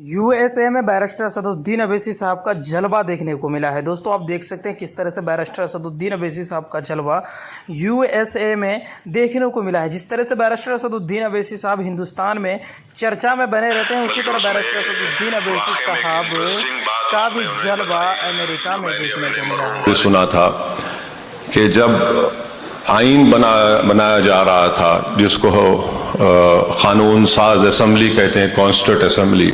USA में barrister Asaduddin Owaisi साहब का जलवा देखने को मिला है। दोस्तों आप देख सकते हैं किस तरह से बैरिस्टर असदुद्दीन अवैसी साहब का जलवा यूएसए में देखने को मिला है। जिस तरह से बैरिस्टर असदुद्दीन अवैसी साहब हिंदुस्तान में चर्चा में बने रहते हैं, उसी तरह बैरिस्टर असदुद्दीन अवैसी साहब का भी जलवा अमेरिका में देखने को मिला है। सुना था कि जब आइन बनाया जा रहा था, जिसको कानून साज असेंबली कहते हैं, कॉन्स्टिट्यूट असेंबली,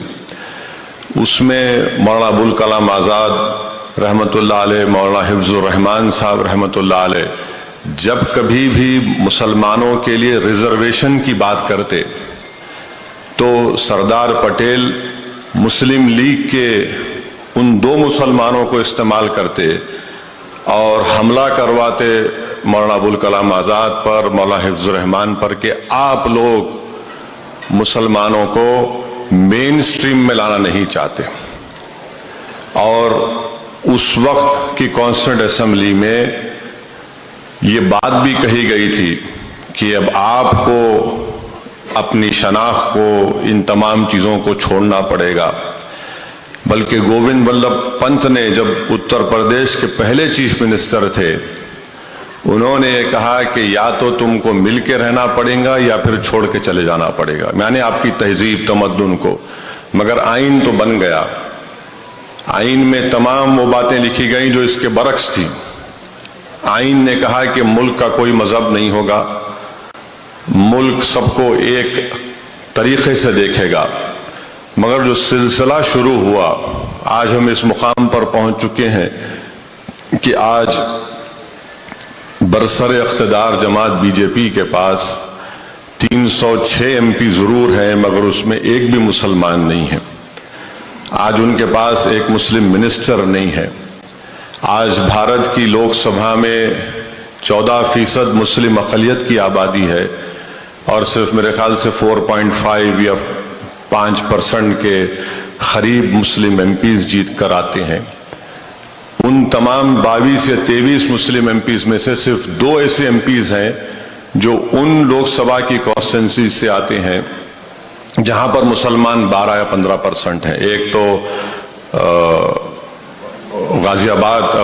उसमें मौलाना अबुल कलाम आज़ाद रहमतुल्लाह अलैह, मौलाना हिफ्जुर रहमान साहब रहमतुल्लाह अलैह जब कभी भी मुसलमानों के लिए रिजर्वेशन की बात करते तो सरदार पटेल मुस्लिम लीग के उन दो मुसलमानों को इस्तेमाल करते और हमला करवाते मौलाना अबुल कलाम आज़ाद पर, मौलाना हिफ्जुर रहमान पर, कि आप लोग मुसलमानों को मेन स्ट्रीम में लाना नहीं चाहते। और उस वक्त की कॉन्स्टिट्यूंट असेंबली में ये बात भी कही गई थी कि अब आपको अपनी शनाख्त को, इन तमाम चीज़ों को छोड़ना पड़ेगा। बल्कि गोविंद वल्लभ पंत ने जब उत्तर प्रदेश के पहले चीफ मिनिस्टर थे, उन्होंने कहा कि या तो तुमको मिल के रहना पड़ेगा या फिर छोड़ के चले जाना पड़ेगा, यानी आपकी तहजीब तमद्दुन को। मगर आइन तो बन गया। आइन में तमाम वो बातें लिखी गई जो इसके बरक्स थी। आइन ने कहा कि मुल्क का कोई मजहब नहीं होगा, मुल्क सबको एक तरीके से देखेगा। मगर जो सिलसिला शुरू हुआ, आज हम इस मुकाम पर पहुंच चुके हैं कि आज बरसर इख्तिदार जमात बीजेपी के पास 306 एमपी जरूर हैं, मगर उसमें एक भी मुसलमान नहीं है। आज उनके पास एक मुस्लिम मिनिस्टर नहीं है। आज भारत की लोकसभा में 14% मुस्लिम अक़लियत की आबादी है और सिर्फ मेरे ख्याल से 4.5 या 5% के करीब मुस्लिम एमपीज जीत कर आते हैं। उन तमाम 22 या 23 मुस्लिम एमपीज में से सिर्फ 2 ऐसे एमपीज हैं जो उन लोकसभा की कॉन्स्टिट्यूंसी से आते हैं जहां पर मुसलमान 12 या 15% हैं। एक तो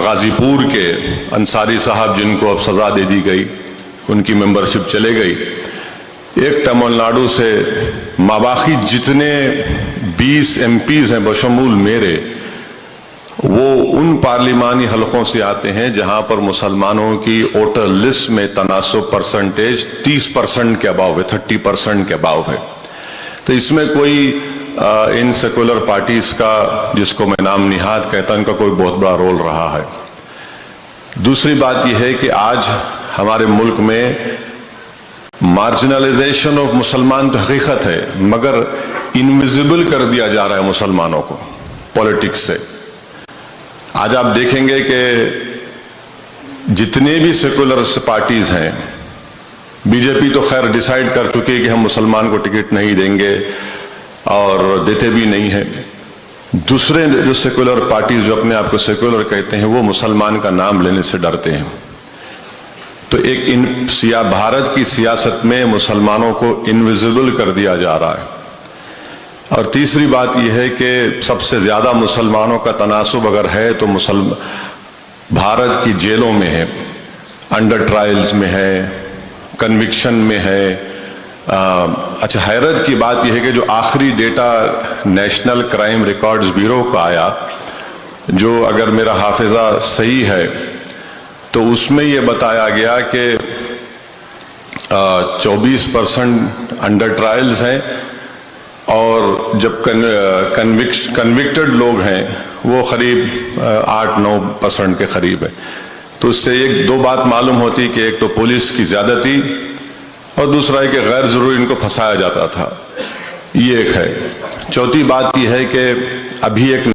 गाजीपुर के अंसारी साहब, जिनको अब सजा दे दी गई, उनकी मेंबरशिप चले गई। एक तमिलनाडु से माबाकी जितने 20 एमपीज हैं बशमूल मेरे, वो उन पार्लिमानी हलकों से आते हैं जहां पर मुसलमानों की वोटर लिस्ट में तनासुब परसेंटेज 30% के अबाव है, 30% के अबाव है। तो इसमें कोई इन सेकुलर पार्टीज का, जिसको मैं नाम निहाद कहता हूं, इनका कोई बहुत बड़ा रोल रहा है। दूसरी बात यह है कि आज हमारे मुल्क में मार्जिनलाइजेशन ऑफ मुसलमान तो हकीकत है, मगर इनविजिबल कर दिया जा रहा है मुसलमानों को पॉलिटिक्स से। आज आप देखेंगे कि जितने भी सेकुलर पार्टीज हैं, बीजेपी तो खैर डिसाइड कर चुकी है कि हम मुसलमान को टिकट नहीं देंगे और देते भी नहीं है। दूसरे जो सेकुलर पार्टीज, जो अपने आप को सेकुलर कहते हैं, वो मुसलमान का नाम लेने से डरते हैं। तो एक भारत की सियासत में मुसलमानों को इनविजिबल कर दिया जा रहा है। और तीसरी बात यह है कि सबसे ज्यादा मुसलमानों का तनासुब अगर है तो भारत की जेलों में है, अंडर ट्रायल्स में है, कन्विक्शन में है। अच्छा, हैरत की बात यह है कि जो आखिरी data national crime records bureau का आया, जो अगर मेरा हाफिजा सही है तो उसमें यह बताया गया कि 24% अंडर ट्रायल्स हैं और जब कन्विक्टेड लोग हैं वो करीब 8-9% के करीब है। तो इससे एक दो बात मालूम होती कि एक तो पुलिस की ज्यादती और दूसरा है कि गैर जरूरी इनको फंसाया जाता था, ये एक है। चौथी बात यह है कि अभी एक